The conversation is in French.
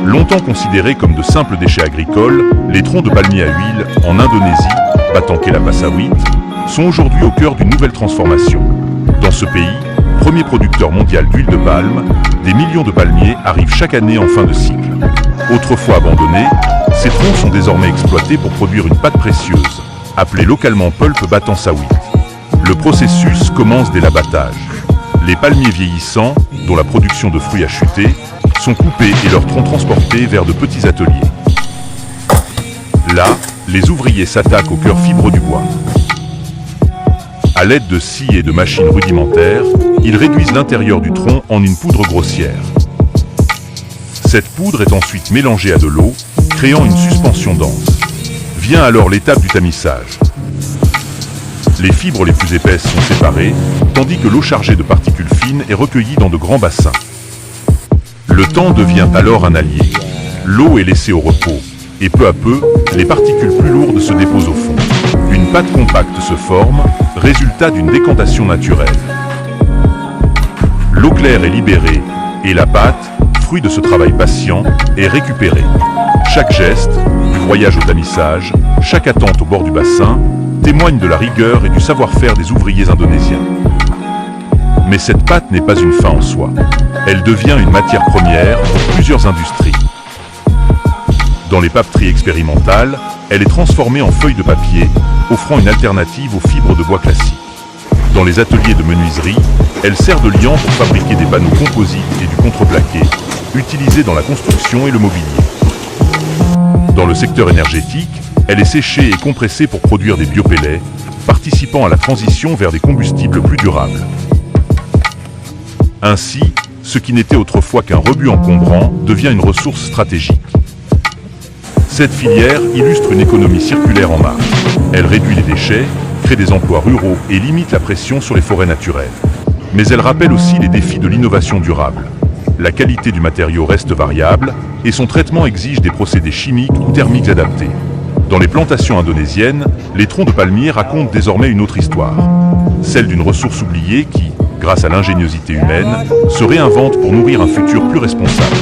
Longtemps considérés comme de simples déchets agricoles, les troncs de palmier à huile en Indonésie, Batang Kelapa-Sawit, sont aujourd'hui au cœur d'une nouvelle transformation. Dans ce pays, premier producteur mondial d'huile de palme, des millions de palmiers arrivent chaque année en fin de cycle. Autrefois abandonnés, ces troncs sont désormais exploités pour produire une pâte précieuse, appelée localement pulpe Batang Sawit. Le processus commence dès l'abattage. Les palmiers vieillissants, dont la production de fruits a chuté, sont coupés et leurs troncs transportés vers de petits ateliers. Là, les ouvriers s'attaquent au cœur fibreux du bois. À l'aide de scies et de machines rudimentaires, ils réduisent l'intérieur du tronc en une poudre grossière. Cette poudre est ensuite mélangée à de l'eau, créant une suspension dense. Vient alors l'étape du tamissage. Les fibres les plus épaisses sont séparées, tandis que l'eau chargée de particules fines est recueillie dans de grands bassins. Le temps devient alors un allié. L'eau est laissée au repos, et peu à peu, les particules plus lourdes se déposent au fond. Une pâte compacte se forme, résultat d'une décantation naturelle. L'eau claire est libérée, et la pâte, fruit de ce travail patient, est récupérée. Chaque geste, du voyage au tamissage, chaque attente au bord du bassin, témoigne de la rigueur et du savoir-faire des ouvriers indonésiens. Mais cette pâte n'est pas une fin en soi. Elle devient une matière première pour plusieurs industries. Dans les papeteries expérimentales, elle est transformée en feuilles de papier, offrant une alternative aux fibres de bois classiques. Dans les ateliers de menuiserie, elle sert de liant pour fabriquer des panneaux composites et du contreplaqué, utilisés dans la construction et le mobilier. Dans le secteur énergétique, elle est séchée et compressée pour produire des biopellets, participant à la transition vers des combustibles plus durables. Ainsi, ce qui n'était autrefois qu'un rebut encombrant devient une ressource stratégique. Cette filière illustre une économie circulaire en marche. Elle réduit les déchets, crée des emplois ruraux et limite la pression sur les forêts naturelles. Mais elle rappelle aussi les défis de l'innovation durable. La qualité du matériau reste variable et son traitement exige des procédés chimiques ou thermiques adaptés. Dans les plantations indonésiennes, les troncs de palmier racontent désormais une autre histoire. Celle d'une ressource oubliée qui, grâce à l'ingéniosité humaine, se réinvente pour nourrir un futur plus responsable.